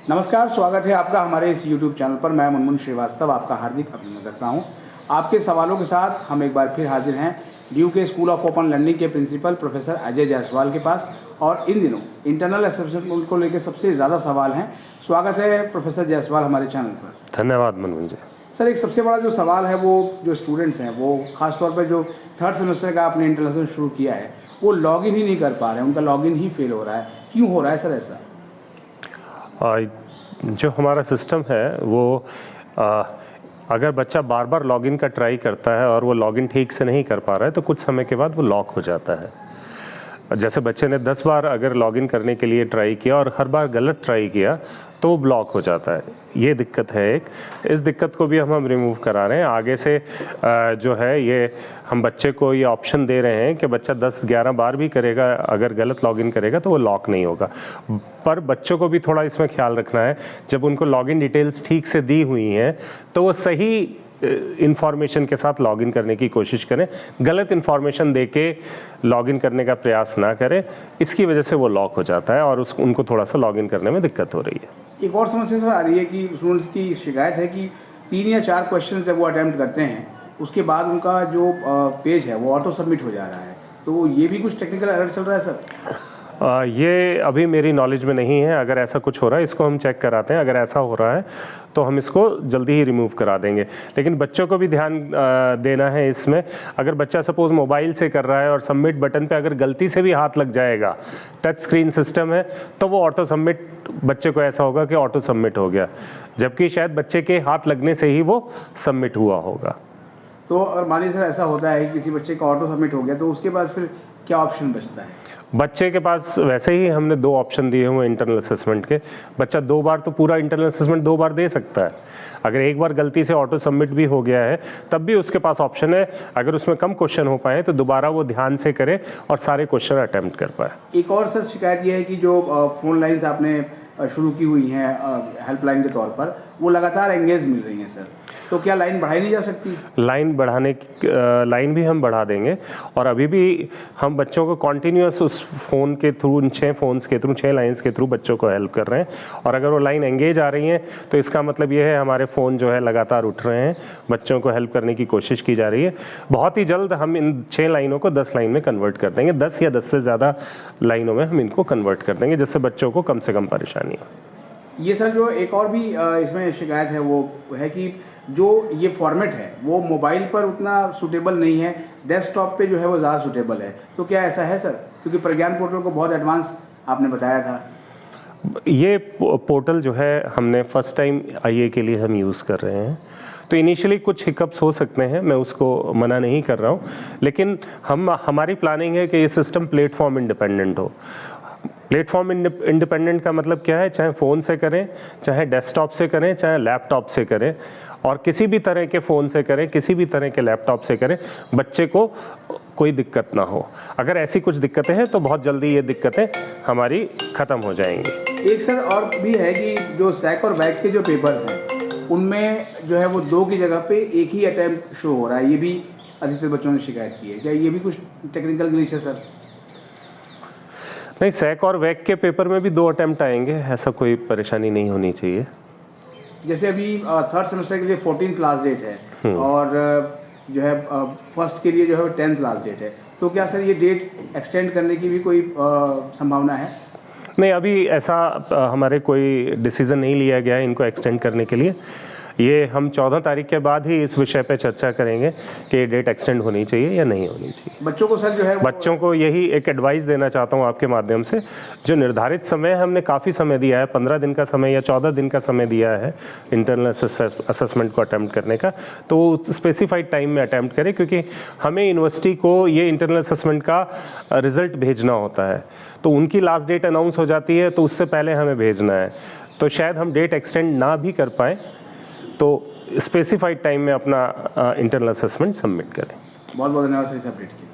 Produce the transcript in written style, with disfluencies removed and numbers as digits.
नमस्कार, स्वागत है आपका हमारे इस YouTube चैनल पर। मैं मुनमुन श्रीवास्तव आपका हार्दिक अभिनंदन करता हूं। आपके सवालों के साथ हम एक बार फिर हाजिर हैं ड्यू के स्कूल ऑफ ओपन लर्निंग के प्रिंसिपल प्रोफेसर अजय जायसवाल के पास। और इन दिनों इंटरनल असेसमेंट को लेकर सबसे ज़्यादा सवाल हैं। स्वागत है प्रोफेसर जायसवाल हमारे चैनल पर। धन्यवाद मुनमुन जी। सर, एक सबसे बड़ा जो सवाल है वो जो स्टूडेंट्स हैं वो ख़ासतौर पर जो थर्ड सेमेस्टर का आपने इंटरनल शुरू किया है वो लॉगिन ही नहीं कर पा रहे हैं, उनका लॉगिन ही फेल हो रहा है। क्यों हो रहा है सर ऐसा? जो हमारा सिस्टम है वो अगर बच्चा बार बार लॉगिन का ट्राई करता है और वो लॉगिन ठीक से नहीं कर पा रहा है तो कुछ समय के बाद वो लॉक हो जाता है। जैसे बच्चे ने 10 बार अगर लॉगिन करने के लिए ट्राई किया और हर बार गलत ट्राई किया तो वो ब्लॉक हो जाता है। ये दिक्कत है एक। इस दिक्कत को भी हम रिमूव करा रहे हैं। आगे से जो है ये हम बच्चे को ये ऑप्शन दे रहे हैं कि बच्चा 10-11 बार भी करेगा, अगर गलत लॉगिन करेगा तो वो लॉक नहीं होगा। पर बच्चों को भी थोड़ा इसमें ख्याल रखना है, जब उनको लॉगिन डिटेल्स ठीक से दी हुई हैं तो वो सही इन्फॉर्मेशन के साथ लॉगिन करने की कोशिश करें। गलत इन्फॉर्मेशन देके लॉगिन करने का प्रयास ना करें, इसकी वजह से वो लॉक हो जाता है और उनको थोड़ा सा लॉगिन करने में दिक्कत हो रही है। एक और समस्या सर आ रही है कि स्टूडेंट्स की शिकायत है कि 3 या 4 क्वेश्चन जब वो अटैम्प्ट करते हैं उसके बाद उनका जो पेज है वो ऑटो सबमिट हो जा रहा है। तो ये भी कुछ टेक्निकल एरर चल रहा है सर? ये अभी मेरी नॉलेज में नहीं है। अगर ऐसा कुछ हो रहा है इसको हम चेक कराते हैं। अगर ऐसा हो रहा है तो हम इसको जल्दी ही रिमूव करा देंगे। लेकिन बच्चों को भी ध्यान देना है इसमें। अगर बच्चा सपोज मोबाइल से कर रहा है और सबमिट बटन पे अगर गलती से भी हाथ लग जाएगा, टच स्क्रीन सिस्टम है, तो वो ऑटो सबमिट, बच्चे को ऐसा होगा कि ऑटो सबमिट हो गया, जबकि शायद बच्चे के हाथ लगने से ही वो सबमिट हुआ होगा। तो और मान लीजिए सर ऐसा होता है कि किसी बच्चे का ऑटो सबमिट हो गया तो उसके बाद फिर क्या ऑप्शन बचता है? बच्चे के पास वैसे ही हमने 2 ऑप्शन दिए हुए इंटरनल असेसमेंट के। बच्चा 2 बार तो पूरा इंटरनल असेसमेंट 2 बार दे सकता है। अगर एक बार गलती से ऑटो सबमिट भी हो गया है तब भी उसके पास ऑप्शन है, अगर उसमें कम क्वेश्चन हो पाए तो दोबारा वो ध्यान से करे और सारे क्वेश्चन अटेम्प्ट कर पाए। एक और सर शिकायत ये है कि जो फ़ोन लाइन्स आपने शुरू की हुई हैं हेल्पलाइन के तौर पर, वो लगातार एंगेज मिल रही हैं सर। तो क्या लाइन बढ़ाई नहीं जा सकती? लाइन भी हम बढ़ा देंगे और अभी भी हम बच्चों को कॉन्टीन्यूअस उस फ़ोन के थ्रू, 6 फ़ोन्स के थ्रू, 6 लाइन्स के थ्रू बच्चों को हेल्प कर रहे हैं। और अगर वो लाइन एंगेज आ रही हैं तो इसका मतलब ये है हमारे फ़ोन जो है लगातार उठ रहे हैं, बच्चों को हेल्प करने की कोशिश की जा रही है। बहुत ही जल्द हम इन 6 लाइनों को 10 लाइन में कन्वर्ट कर देंगे। 10 या 10 से ज़्यादा लाइनों में हम इनको कन्वर्ट कर देंगे, जिससे बच्चों को कम से कम परेशानी हो। ये सर जो एक और भी इसमें शिकायत है वो है कि जो ये फॉर्मेट है वो मोबाइल पर उतना सूटेबल नहीं है, डेस्कटॉप पे जो है वो ज़्यादा सूटेबल है। तो क्या ऐसा है सर? क्योंकि प्रज्ञान पोर्टल को बहुत एडवांस आपने बताया था। ये पोर्टल जो है हमने फर्स्ट टाइम आईए के लिए हम यूज़ कर रहे हैं, तो इनिशियली कुछ हिकअप्स हो सकते हैं, मैं उसको मना नहीं कर रहा हूँ। लेकिन हमारी प्लानिंग है कि ये सिस्टम प्लेटफॉर्म इंडिपेंडेंट हो। प्लेटफॉर्म इंडिपेंडेंट का मतलब क्या है? चाहे फ़ोन से करें, चाहे डेस्कटॉप से करें, चाहे लैपटॉप से करें, और किसी भी तरह के फ़ोन से करें, किसी भी तरह के लैपटॉप से करें, बच्चे को कोई दिक्कत ना हो। अगर ऐसी कुछ दिक्कतें हैं तो बहुत जल्दी ये दिक्कतें हमारी ख़त्म हो जाएंगी। एक सर और भी है कि जो सैक और बैक के जो पेपर्स हैं उनमें जो है वो 2 की जगह पे एक ही अटैम्प्ट शो हो रहा है। ये भी अधिकतर बच्चों ने शिकायत की है। क्या ये भी कुछ टेक्निकल ग्लिच है सर? नहीं, सैक और वैक के पेपर में भी 2 अटैम्प्ट आएंगे, ऐसा कोई परेशानी नहीं होनी चाहिए। जैसे अभी थर्ड सेमेस्टर के लिए 14th लास्ट डेट है और जो है फर्स्ट के लिए जो है 10th लास्ट डेट है, तो क्या सर ये डेट एक्सटेंड करने की भी कोई संभावना है? नहीं, अभी ऐसा हमारे कोई डिसीज़न नहीं लिया गया है इनको एक्सटेंड करने के लिए। ये हम 14 तारीख के बाद ही इस विषय पे चर्चा करेंगे कि ये डेट एक्सटेंड होनी चाहिए या नहीं होनी चाहिए। बच्चों को सर जो है बच्चों को यही एक एडवाइस देना चाहता हूँ आपके माध्यम से। जो निर्धारित समय हमने काफ़ी समय दिया है, 15 दिन का समय या 14 दिन का समय दिया है इंटरनल असेसमेंट को अटैम्प्ट करने का, तो स्पेसिफाइड टाइम में अटैम्प्ट करें, क्योंकि हमें यूनिवर्सिटी को ये इंटरनल असेसमेंट का रिज़ल्ट भेजना होता है। तो उनकी लास्ट डेट अनाउंस हो जाती है तो उससे पहले हमें भेजना है, तो शायद हम डेट एक्सटेंड ना भी कर पाएँ, तो स्पेसिफाइड टाइम में अपना इंटरनल असेसमेंट सबमिट करें। बहुत बहुत धन्यवाद सर इस अपडेट के लिए।